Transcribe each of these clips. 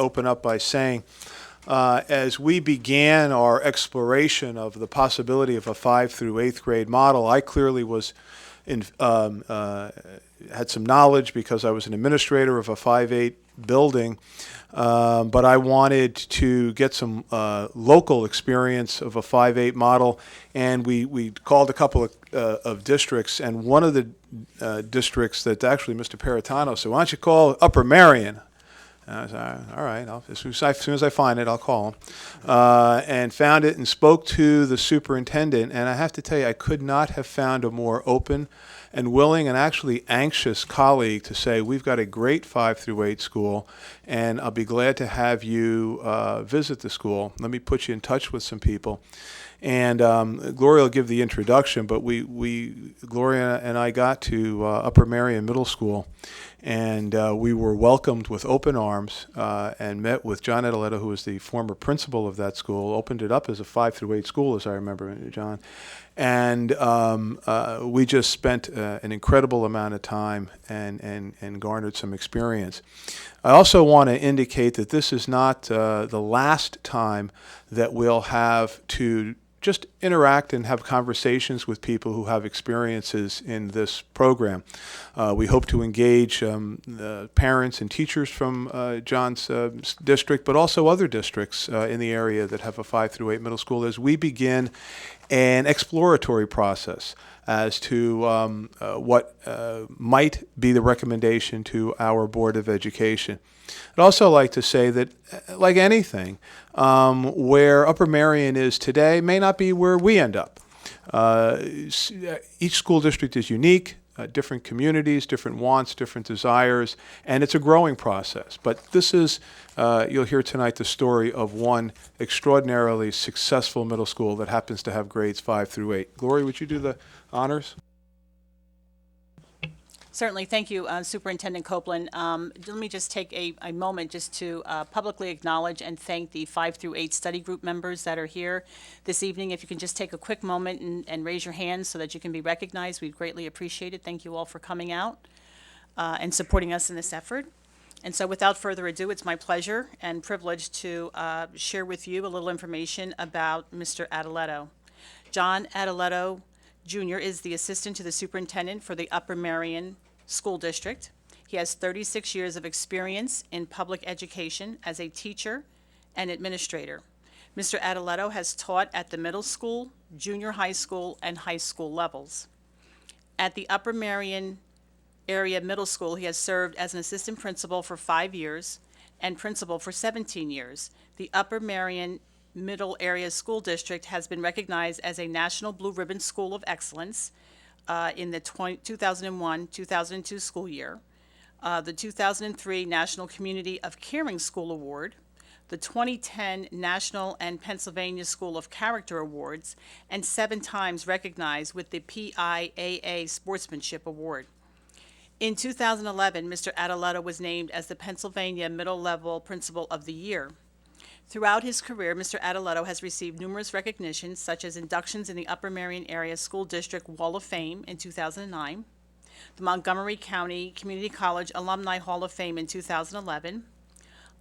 open up by saying, as we began our exploration of the possibility of a 5th through 8th grade model, I clearly was had some knowledge because I was an administrator of a 5-8 building, but I wanted to get some local experience of a 5-8 model, and we called a couple of districts, and one of the districts that actually Mr. Peritano said, why don't you call Upper Marion? And I said, all right, as soon as I find it, I'll call him. And found it and spoke to the superintendent. And I have to tell you, I could not have found a more open and willing and actually anxious colleague to say, we've got a great 5 through 8 school, and I'll be glad to have you visit the school. Let me put you in touch with some people. And Gloria will give the introduction, but Gloria and I got to Upper Marion Middle School, and we were welcomed with open arms and met with John Adeletto, who was the former principal of that school, opened it up as a 5 through 8 school, as I remember, John. And we just spent an incredible amount of time and garnered some experience. I also want to indicate that this is not the last time that we'll have to just interact and have conversations with people who have experiences in this program. We hope to engage parents and teachers from John's district, but also other districts in the area that have a 5 through 8 middle school as we begin an exploratory process as to what might be the recommendation to our Board of Education. I'd also like to say that, like anything, where Upper Marion is today may not be where we end up. Each school district is unique, different communities, different wants, different desires, and it's a growing process. But this is, you'll hear tonight, the story of one extraordinarily successful middle school that happens to have grades 5 through 8. Gloria, would you do the honors? Certainly. Thank you, Superintendent Copeland. Let me just take a moment just to publicly acknowledge and thank the 5 through 8 study group members that are here this evening. If you can just take a quick moment and raise your hands so that you can be recognized, we'd greatly appreciate it. Thank you all for coming out and supporting us in this effort. And so without further ado, it's my pleasure and privilege to share with you a little information about Mr. Adeletto. John Adeletto Jr. is the assistant to the superintendent for the Upper Marion School District. He has 36 years of experience in public education as a teacher and administrator. Mr. Adeletto has taught at the middle school, junior high school, and high school levels. At the Upper Marion Area Middle School, he has served as an assistant principal for 5 years and principal for 17 years. The Upper Marion Middle Area School District has been recognized as a National Blue Ribbon School of Excellence in the 2001-2002 school year, the 2003 National Community of Caring School Award, the 2010 National and Pennsylvania School of Character Awards, and 7 times recognized with the PIAA Sportsmanship Award. In 2011, Mr. Adeletto was named as the Pennsylvania Middle Level Principal of the Year. Throughout his career, Mr. Adeletto has received numerous recognitions, such as inductions in the Upper Marion Area School District Wall of Fame in 2009, the Montgomery County Community College Alumni Hall of Fame in 2011,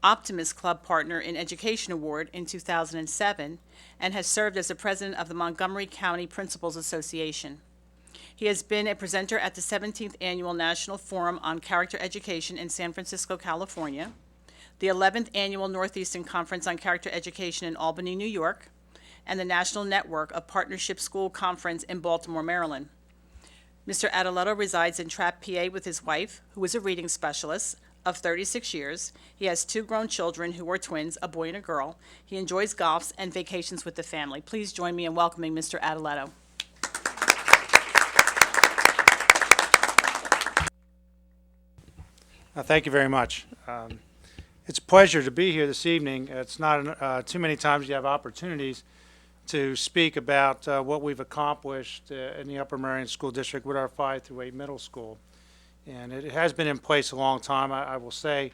Optimist Club Partner in Education Award in 2007, and has served as the president of the Montgomery County Principals Association. He has been a presenter at the 17th Annual National Forum on Character Education in San Francisco, California, the 11th Annual Northeastern Conference on Character Education in Albany, New York, and the National Network of Partnership School Conference in Baltimore, Maryland. Mr. Adeletto resides in Trapp, PA with his wife, who is a reading specialist, of 36 years. He has 2 grown children who are twins, a boy and a girl. He enjoys golf and vacations with the family. Please join me in welcoming Mr. Adeletto. Thank you very much. It's a pleasure to be here this evening. It's not too many times you have opportunities to speak about what we've accomplished in the Upper Marion School District with our 5 through 8 middle school. And it has been in place a long time. I will say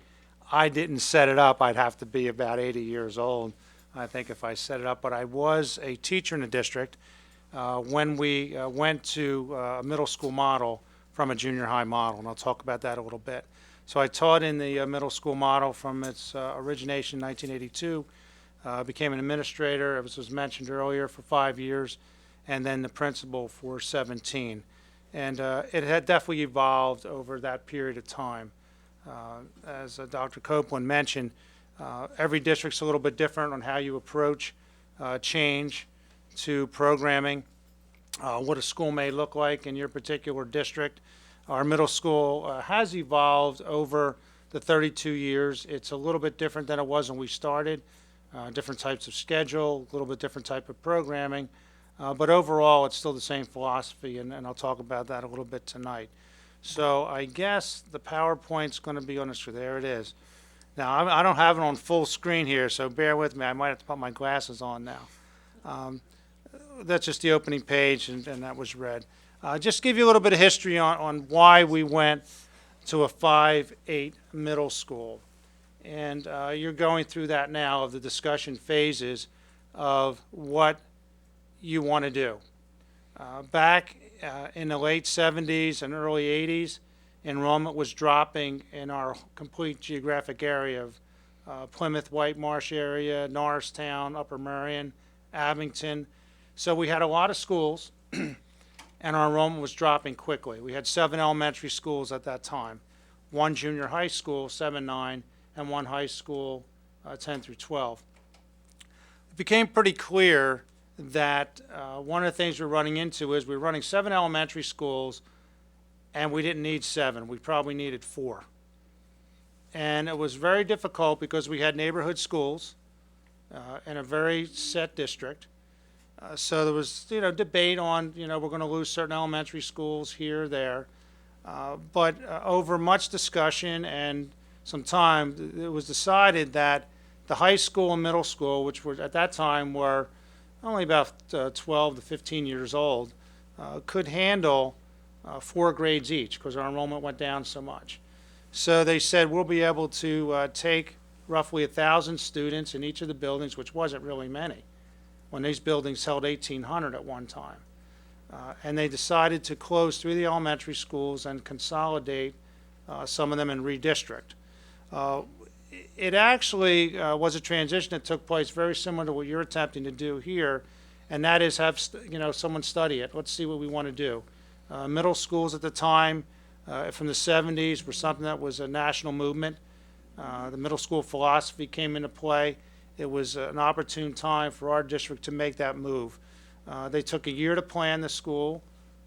I didn't set it up. I'd have to be about 80 years old, I think, if I set it up. But I was a teacher in the district when we went to a middle school model from a junior high model, and I'll talk about that a little bit. So I taught in the middle school model from its origination in 1982, became an administrator, as was mentioned earlier, for 5 years, and then the principal for 17. And it had definitely evolved over that period of time. As Dr. Copeland mentioned, every district's a little bit different on how you approach change to programming, what a school may look like in your particular district. Our middle school has evolved over the 32 years. It's a little bit different than it was when we started. Different types of schedule, a little bit different type of programming. But overall, it's still the same philosophy, and I'll talk about that a little bit tonight. So I guess the PowerPoint's going to be on the screen. There it is. Now, I don't have it on full screen here, so bear with me. I might have to put my glasses on now. That's just the opening page, and that was read. Just give you a little bit of history on why we went to a 5-8 middle school. And you're going through that now of the discussion phases of what you want to do. Back in the late 70s and early 80s, enrollment was dropping in our complete geographic area of Plymouth, White Marsh area, Norristown, Upper Marion, Abington. So we had a lot of schools, and our enrollment was dropping quickly. We had 7 elementary schools at that time, 1 junior high school, 7-9, and 1 high school, 10 through 12. It became pretty clear that one of the things we're running into is we're running 7 elementary schools, and we didn't need 7. We probably needed 4. And it was very difficult because we had neighborhood schools in a very set district. So there was, debate on, we're going to lose certain elementary schools here or there. But over much discussion and some time, it was decided that the high school and middle school, which were at that time were only about 12 to 15 years old, could handle 4 grades each because our enrollment went down so much. So they said we'll be able to take roughly 1,000 students in each of the buildings, which wasn't really many, when these buildings held 1,800 at one time. And they decided to close 3 of the elementary schools and consolidate some of them and redistrict. It actually was a transition that took place very similar to what you're attempting to do here, and that is have someone study it. Let's see what we want to do. Middle schools at the time from the 70s were something that was a national movement. The middle school philosophy came into play. It was an opportune time for our district to make that move. They took a year to plan the school,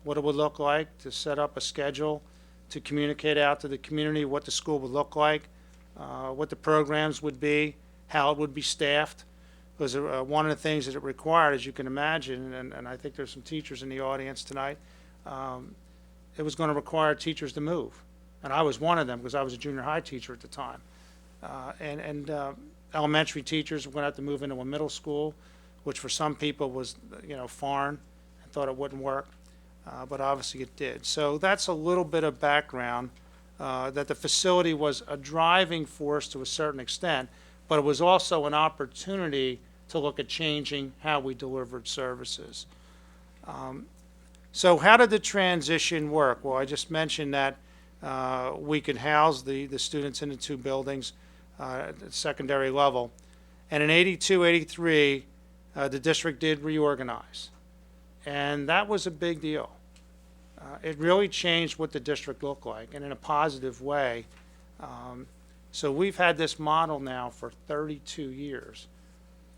what it would look like, to set up a schedule, to communicate out to the community what the school would look like, what the programs would be, how it would be staffed. Because one of the things that it required, as you can imagine, and I think there's some teachers in the audience tonight, it was going to require teachers to move. And I was one of them because I was a junior high teacher at the time. Elementary teachers were going to have to move into a middle school, which for some people was, foreign and thought it wouldn't work. But obviously it did. So that's a little bit of background, that the facility was a driving force to a certain extent, but it was also an opportunity to look at changing how we delivered services. So how did the transition work? Well, I just mentioned that we could house the students in the 2 buildings at the secondary level. And in 82, 83, the district did reorganize. And that was a big deal. It really changed what the district looked like, and in a positive way. So we've had this model now for 32 years,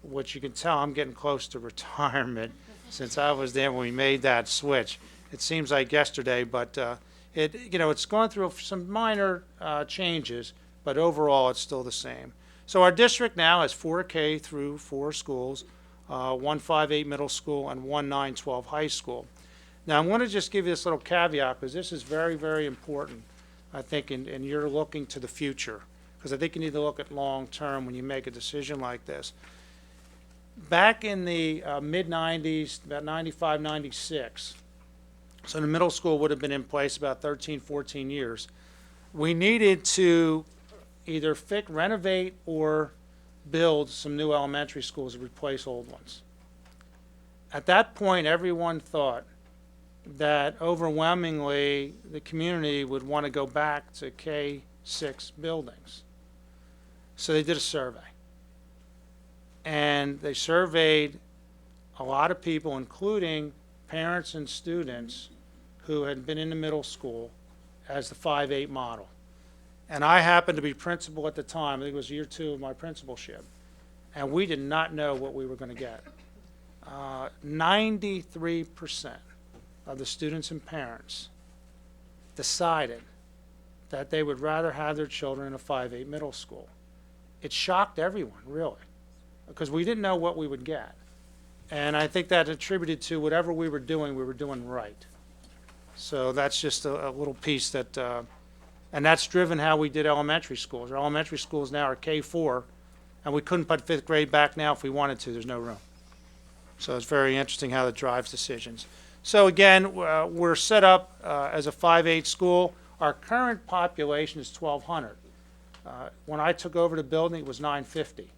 which you can tell I'm getting close to retirement since I was there when we made that switch. It seems like yesterday, but it's gone through some minor changes, but overall it's still the same. So our district now has 4 K through 4 schools, 1 5-8 middle school and 1 9-12 high school. Now I'm going to just give you this little caveat because this is very, very important, I think, and you're looking to the future, because I think you need to look at long term when you make a decision like this. Back in the mid-90s, about 95, 96, so the middle school would have been in place about 13, 14 years. We needed to either renovate or build some new elementary schools to replace old ones. At that point, everyone thought that overwhelmingly the community would want to go back to K-6 6 buildings. So they did a survey. And they surveyed a lot of people, including parents and students who had been in the middle school as the 5-8 model. And I happened to be principal at the time. I think it was year 2 of my principalship. And we did not know what we were going to get. 93% of the students and parents decided that they would rather have their children in a 5-8 middle school. It shocked everyone, really, because we didn't know what we would get. And I think that attributed to whatever we were doing right. So that's just a little piece that, and that's driven how we did elementary schools. Our elementary schools now are K-4, and we couldn't put 5th grade back now if we wanted to. There's no room. So it's very interesting how that drives decisions. So again, we're set up as a 5-8 school. Our current population is 1,200. When I took over the building, it was 950.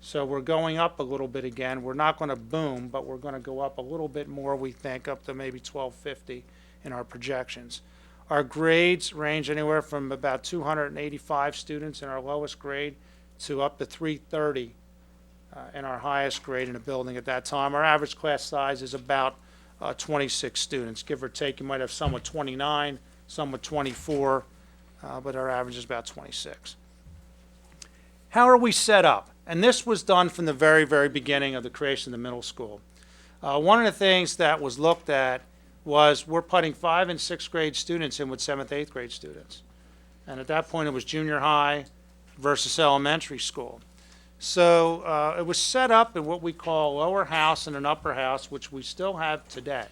So we're going up a little bit again. We're not going to boom, but we're going to go up a little bit more, we think, up to maybe 1,250 in our projections. Our grades range anywhere from about 285 students in our lowest grade to up to 330 in our highest grade in the building at that time. Our average class size is about 26 students, give or take. You might have some with 29, some with 24, but our average is about 26. How are we set up? And this was done from the very, very beginning of the creation of the middle school. One of the things that was looked at was we're putting 5th and 6th grade students in with 7th, 8th grade students. And at that point, it was junior high versus elementary school. So it was set up in what we call a lower house and an upper house, which we still have today.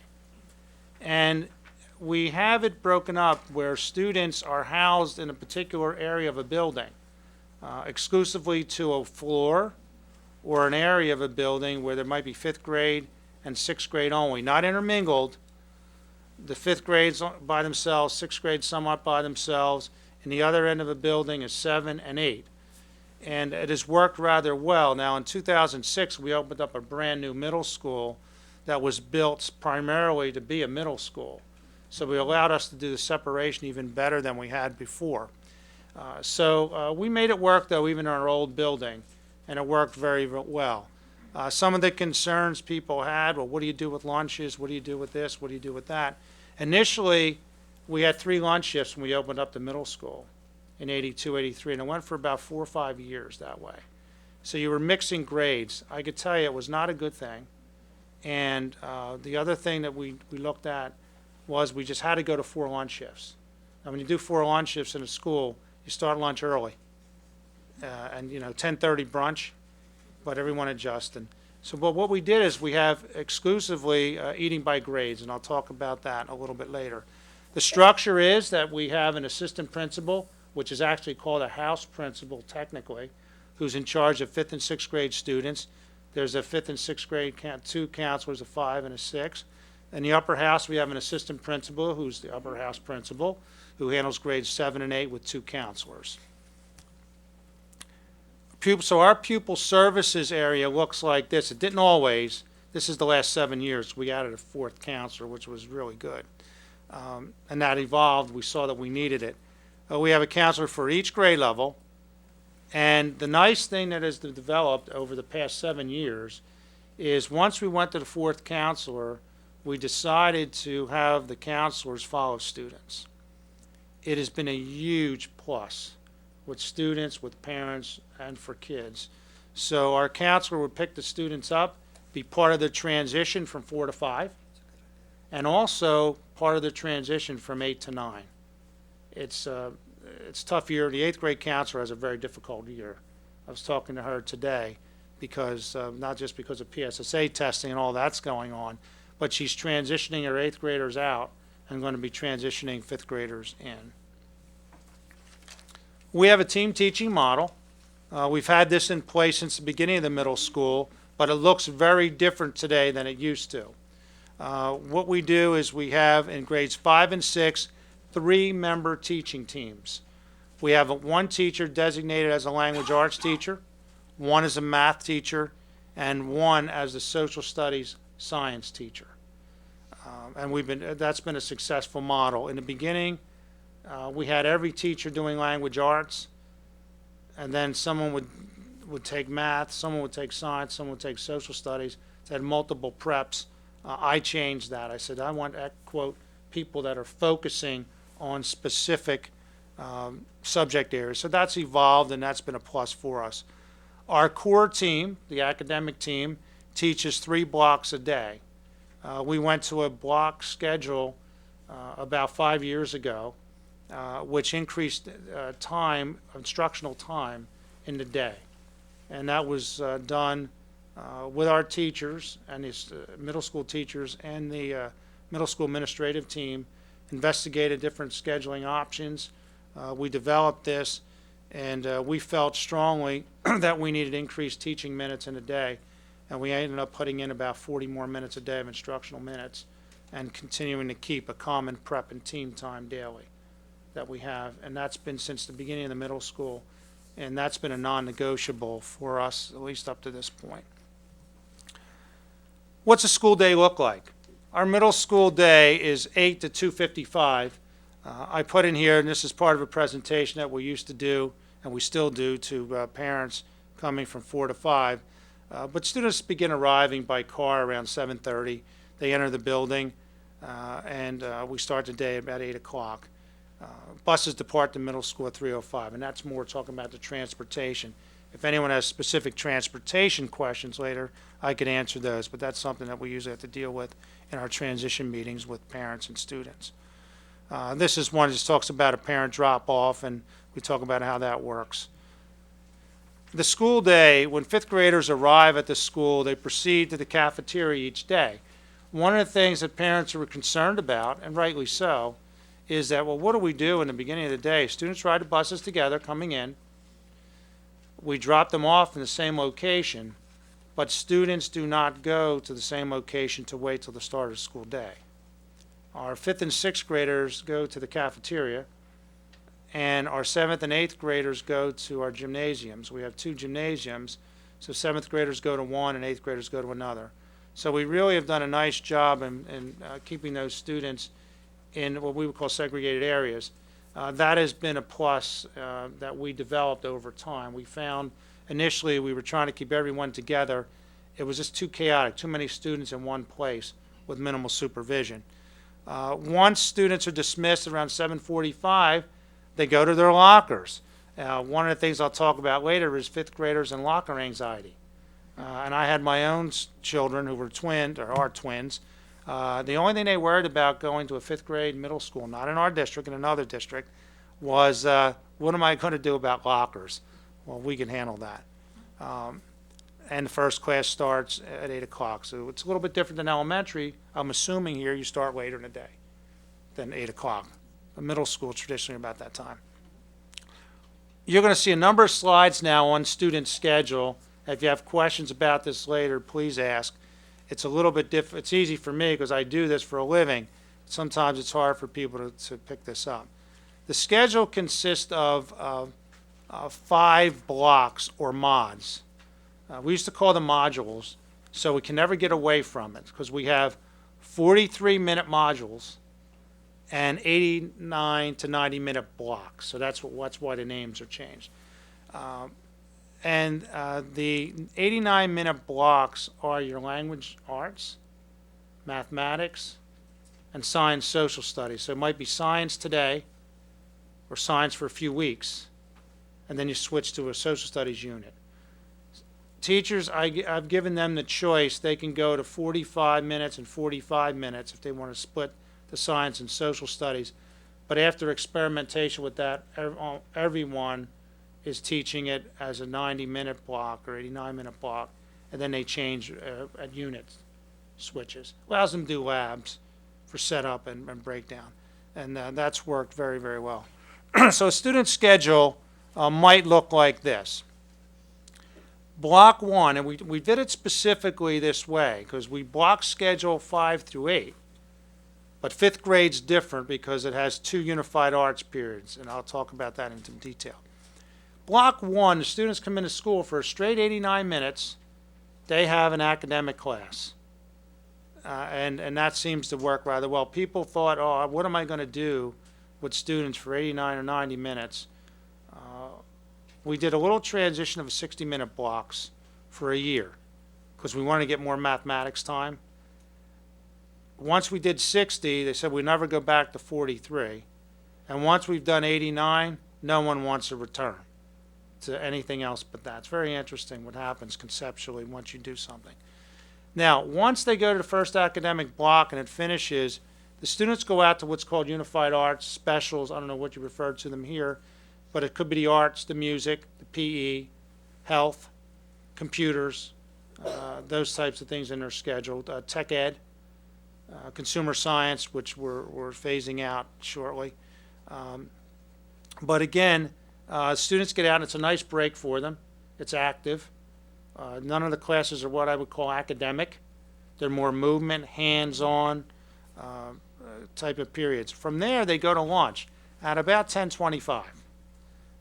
And we have it broken up where students are housed in a particular area of a building, exclusively to a floor or an area of a building where there might be 5th grade and 6th grade only, not intermingled. The 5th grades by themselves, 6th grade somewhat by themselves, and the other end of the building is 7 and 8. And it has worked rather well. Now in 2006, we opened up a brand new middle school that was built primarily to be a middle school. So we allowed us to do the separation even better than we had before. So we made it work, though, even in our old building, and it worked very, very well. Some of the concerns people had, well, what do you do with lunches? What do you do with this? What do you do with that? Initially, we had 3 lunch shifts when we opened up the middle school in 82, 83, and it went for about 4 or 5 years that way. So you were mixing grades. I could tell you it was not a good thing. And the other thing that we looked at was we just had to go to 4 lunch shifts. Now, when you do 4 lunch shifts in a school, you start lunch early. And, 10:30 brunch, but everyone adjusts. And so but what we did is we have exclusively eating by grades, and I'll talk about that a little bit later. The structure is that we have an assistant principal, which is actually called a house principal technically, who's in charge of 5th and 6th grade students. There's a 5th and 6th grade 2 counselors, a 5 and a 6. In the upper house, we have an assistant principal, who's the upper house principal, who handles grades 7 and 8 with 2 counselors. So our pupil services area looks like this. It didn't always. This is the last 7 years. We added a 4th counselor, which was really good. And that evolved. We saw that we needed it. We have a counselor for each grade level. And the nice thing that has developed over the past 7 years is once we went to the 4th counselor, we decided to have the counselors follow students. It has been a huge plus with students, with parents, and for kids. So our counselor would pick the students up, be part of the transition from 4 to 5, and also part of the transition from 8 to 9. It's a tough year. The 8th grade counselor has a very difficult year. I was talking to her today because, not just because of PSSA testing and all that's going on, but she's transitioning her 8th graders out and going to be transitioning 5th graders in. We have a team teaching model. We've had this in place since the beginning of the middle school, but it looks very different today than it used to. What we do is we have in grades 5 and 6, 3-member teaching teams. We have 1 teacher designated as a language arts teacher, 1 as a math teacher, and 1 as the social studies science teacher. And that's been a successful model. In the beginning, We had every teacher doing language arts, and then someone would take math, someone would take science, someone would take social studies. They had multiple preps. I changed that. I said, I want, quote, people that are focusing on specific subject areas. So that's evolved, and that's been a plus for us. Our core team, the academic team, teaches 3 blocks a day. We went to a block schedule about 5 years ago, which increased instructional time in the day. And that was done with our teachers and the middle school teachers and the middle school administrative team, investigated different scheduling options. We developed this, and we felt strongly that we needed increased teaching minutes in a day, and we ended up putting in about 40 more minutes a day of instructional minutes and continuing to keep a common prep and team time daily that we have, and that's been since the beginning of the middle school, and that's been a non-negotiable for us, at least up to this point. What's a school day look like? Our middle school day is 8 to 2:55. I put in here, and this is part of a presentation that we used to do, and we still do, to parents coming from 4 to 5. But students begin arriving by car around 7:30. They enter the building, and we start the day at about 8 o'clock. Buses depart the middle school at 3:05, and that's more talking about the transportation. If anyone has specific transportation questions later, I could answer those, but that's something that we usually have to deal with in our transition meetings with parents and students. This is one that just talks about a parent drop-off, and we talk about how that works. The school day, when 5th graders arrive at the school, they proceed to the cafeteria each day. One of the things that parents are concerned about, and rightly so, is that, well, what do we do in the beginning of the day? Students ride the buses together coming in. We drop them off in the same location, but students do not go to the same location to wait till the start of the school day. Our 5th and 6th graders go to the cafeteria, and our 7th and 8th graders go to our gymnasiums. We have 2 gymnasiums, so 7th graders go to one and 8th graders go to another. So we really have done a nice job in keeping those students in what we would call segregated areas. That has been a plus that we developed over time. We found initially we were trying to keep everyone together. It was just too chaotic, too many students in one place with minimal supervision. Once students are dismissed around 7:45, they go to their lockers. One of the things I'll talk about later is 5th graders and locker anxiety. And I had my own children who were twins, or are twins. The only thing they worried about going to a 5th grade middle school, not in our district, in another district, was what am I going to do about lockers? Well, we can handle that. And the first class starts at 8 o'clock. So it's a little bit different than elementary. I'm assuming here you start later in the day than 8 o'clock. The middle school traditionally about that time. You're going to see a number of slides now on student schedule. If you have questions about this later, please ask. It's a little bit different. It's easy for me because I do this for a living. Sometimes it's hard for people to pick this up. The schedule consists of 5 blocks or mods. We used to call them modules, so we can never get away from it because we have 43-minute modules and 89 to 90-minute blocks. So that's why the names are changed. And the 89-minute blocks are your language arts, mathematics, and science social studies. So it might be science today or science for a few weeks, and then you switch to a social studies unit. Teachers, I've given them the choice. They can go to 45 minutes and 45 minutes if they want to split the science and social studies. But after experimentation with that, everyone is teaching it as a 90-minute block or 89-minute block, and then they change at unit switches. Allows them to do labs for setup and breakdown, and that's worked very, very well. So a student schedule might look like this. Block 1, and we did it specifically this way because we block schedule 5 through 8, but 5th grade's different because it has 2 unified arts periods, and I'll talk about that in some detail. Block 1, the students come into school for a straight 89 minutes. They have an academic class, and that seems to work rather well. People thought, oh, what am I going to do with students for 89 or 90 minutes. We did a little transition of 60-minute blocks for a year because we wanted to get more mathematics time. Once we did 60, they said we never go back to 43. And once we've done 89, no one wants to return to anything else but that. It's very interesting what happens conceptually once you do something. Now, once they go to the first academic block and it finishes, the students go out to what's called Unified Arts Specials. I don't know what you referred to them here, but it could be the arts, the music, the PE, health, computers, those types of things in their schedule. Tech ed, consumer science, which we're phasing out shortly. But again, students get out, and it's a nice break for them. It's active. None of the classes are what I would call academic. They're more movement, hands-on type of periods. From there, they go to lunch at about 10:25.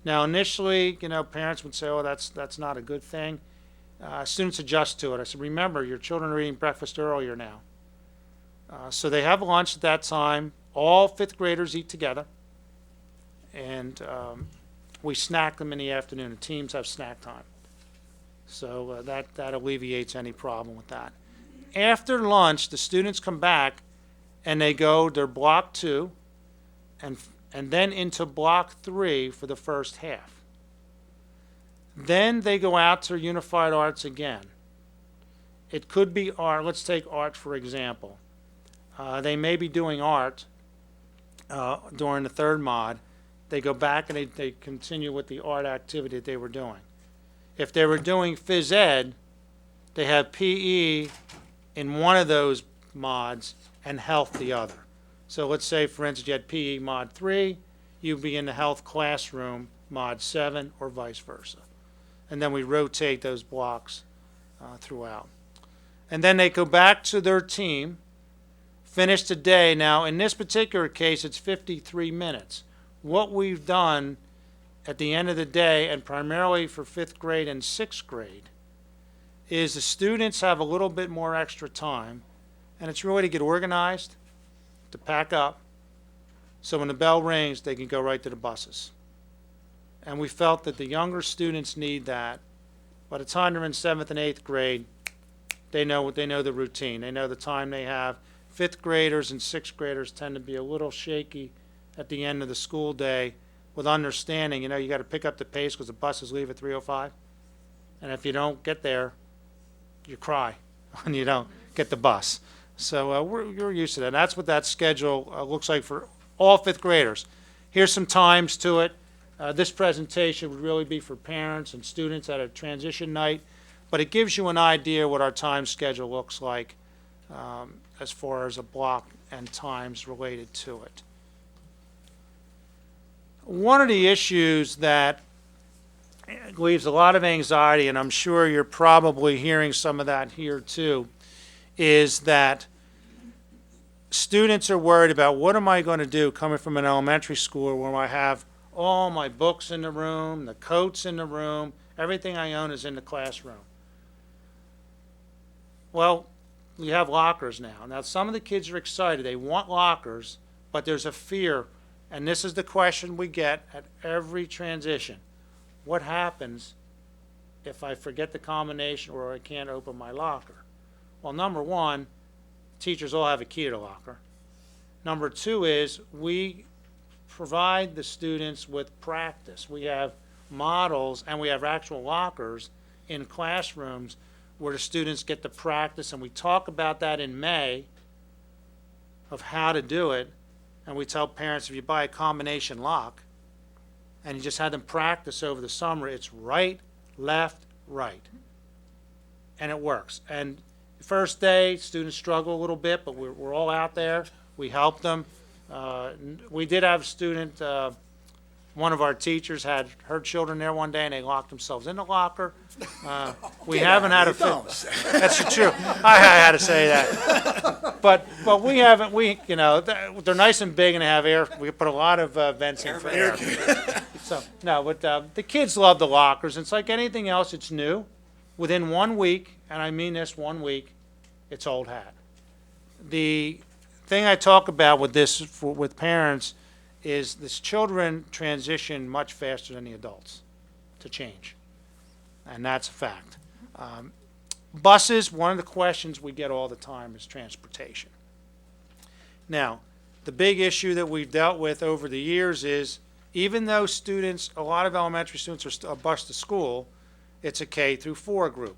Now, initially, parents would say, oh, that's not a good thing. Students adjust to it. I said, remember, your children are eating breakfast earlier now. So they have lunch at that time. All fifth graders eat together. And we snack them in the afternoon. The teams have snack time. So that alleviates any problem with that. After lunch, the students come back and they go their block 2 and then into block 3 for the first half. Then they go out to Unified Arts again. It could be art. Let's take art for example. They may be doing art during the third mod. They go back and they continue with the art activity that they were doing. If they were doing phys ed, they have PE in one of those mods and health the other. So let's say, for instance, you had PE mod 3, you'd be in the health classroom mod 7 or vice versa. And then we rotate those blocks throughout. And then they go back to their team, finish the day. Now, in this particular case, it's 53 minutes. What we've done at the end of the day, and primarily for 5th grade and 6th grade, is the students have a little bit more extra time, and it's really to get organized, to pack up, so when the bell rings, they can go right to the buses. And we felt that the younger students need that. By the time they're in 7th and 8th grade, they know the routine. They know the time they have. 5th graders and 6th graders tend to be a little shaky at the end of the school day with understanding, you got to pick up the pace because the buses leave at 3:05. And if you don't get there, you cry when you don't get the bus. So we're used to that. And that's what that schedule looks like for all 5th graders. Here's some times to it. This presentation would really be for parents and students at a transition night, but it gives you an idea what our time schedule looks like as far as a block and times related to it. One of the issues that leaves a lot of anxiety, and I'm sure you're probably hearing some of that here too, is that students are worried about what am I going to do coming from an elementary school where I have all my books in the room, the coats in the room, everything I own is in the classroom. Well, we have lockers now. Now, some of the kids are excited. They want lockers, but there's a fear, and this is the question we get at every transition. What happens if I forget the combination or I can't open my locker? Well, number one, teachers all have a key to the locker. Number two is we provide the students with practice. We have models and we have actual lockers in classrooms where the students get to practice, and we talk about that in May of how to do it, and we tell parents if you buy a combination lock and you just have them practice over the summer, it's right, left, right, and it works. And the first day students struggle a little bit, but we're all out there. We help them. We did have a student, one of our teachers had her children there one day and they locked themselves in the locker. We haven't had a that's true. I had to say that. But we haven't, they're nice and big and they have air. We put a lot of vents in for air. So, no, but the kids love the lockers. It's like anything else, it's new. Within 1 week, and I mean this, 1 week, it's old hat. The thing I talk about with this with parents is this children transition much faster than the adults to change. And that's a fact. Buses, one of the questions we get all the time is transportation. Now, the big issue that we've dealt with over the years is even though students, a lot of elementary students are bused to school, it's a K through 4 group.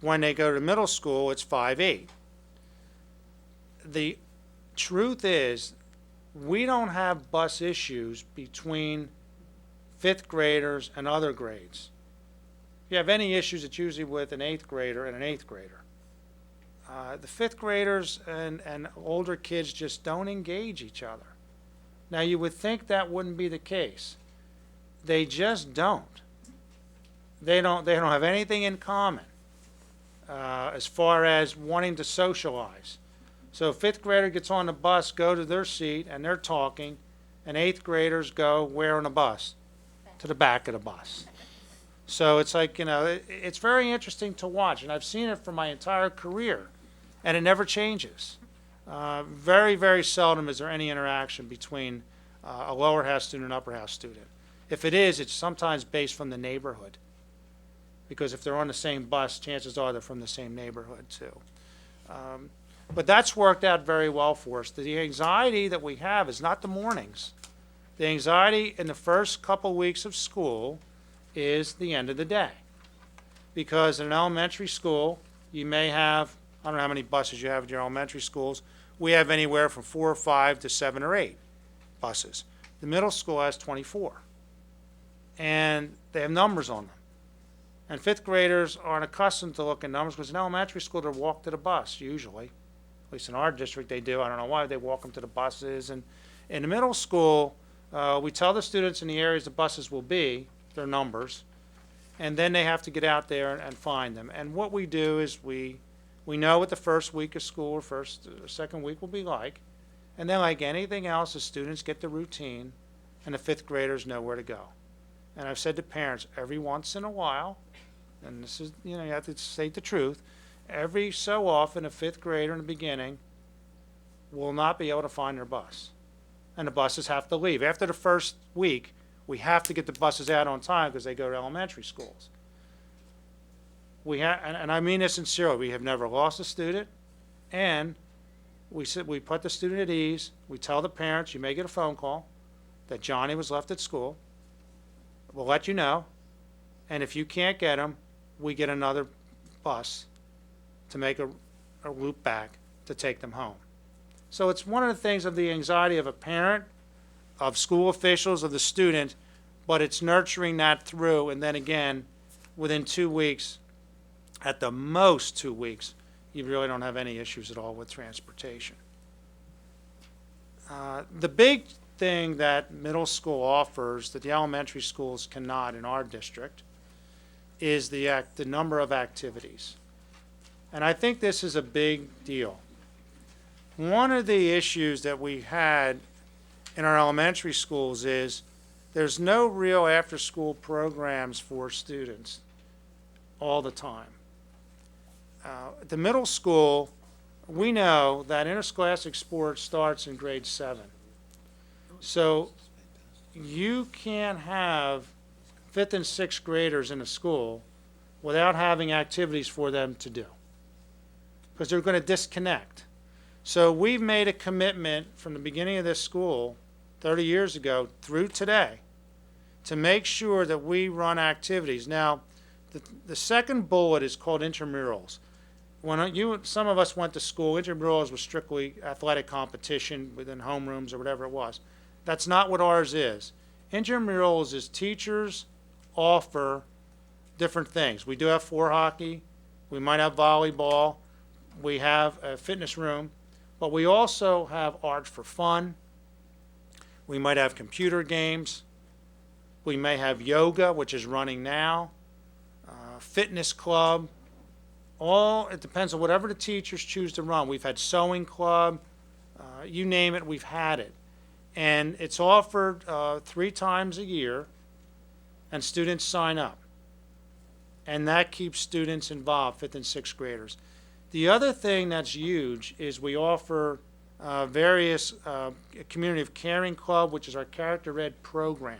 When they go to middle school, it's 5-8. The truth is, we don't have bus issues between 5th graders and other grades. If you have any issues, it's usually with an 8th grader and an 8th grader. The 5th graders and older kids just don't engage each other. Now, you would think that wouldn't be the case. They just don't. They don't have anything in common as far as wanting to socialize. So 5th grader gets on the bus, go to their seat, and they're talking, and 8th graders go where on the bus? To the back of the bus. So it's like, it's very interesting to watch, and I've seen it for my entire career, and it never changes. Very, very seldom is there any interaction between a lower house student and upper house student. If it is, it's sometimes based from the neighborhood, because if they're on the same bus, chances are they're from the same neighborhood too. But that's worked out very well for us. The anxiety that we have is not the mornings. The anxiety in the first couple weeks of school is the end of the day. Because in an elementary school, you may have, I don't know how many buses you have in your elementary schools. We have anywhere from 4 or 5 to 7 or 8 buses. The middle school has 24. And they have numbers on them. And 5th graders aren't accustomed to looking at numbers because in elementary school they walk to the bus usually. At least in our district they do. I don't know why. They walk them to the buses. And in the middle school, we tell the students in the areas the buses will be, their numbers, and then they have to get out there and find them. And what we do is we know what the first week of school or first or second week will be like. And then like anything else, the students get the routine and the 5th graders know where to go. And I've said to parents, every once in a while, and this is, you have to state the truth, every so often a 5th grader in the beginning will not be able to find their bus. And the buses have to leave. After the first week, we have to get the buses out on time because they go to elementary schools. And I mean this sincerely, we have never lost a student, and we put the student at ease. We tell the parents, you may get a phone call that Johnny was left at school. We'll let you know, and if you can't get him, we get another bus to make a loop back to take them home. So it's one of the things of the anxiety of a parent, of school officials, of the student, but it's nurturing that through, and then again, within 2 weeks, at the most 2 weeks, you really don't have any issues at all with transportation. The big thing that middle school offers that the elementary schools cannot in our district is the number of activities. And I think this is a big deal. One of the issues that we had in our elementary schools is there's no real after-school programs for students all the time. At the middle school, we know that interscholastic sports starts in grade 7. So you can't have 5th and 6th graders in a school without having activities for them to do, because they're going to disconnect. So we've made a commitment from the beginning of this school 30 years ago through today to make sure that we run activities. Now, the second bullet is called intramurals. When some of us went to school, intramurals was strictly athletic competition within homerooms or whatever it was. That's not what ours is. Intramurals is teachers offer different things. We do have floor hockey. We might have volleyball. We have a fitness room. But we also have art for fun. We might have computer games. We may have yoga, which is running now, fitness club. It depends on whatever the teachers choose to run. We've had sewing club, you name it, we've had it. And it's offered 3 times a year, and students sign up. And that keeps students involved, 5th and 6th graders. The other thing that's huge is we offer various Community of Caring Club, which is our character ed program.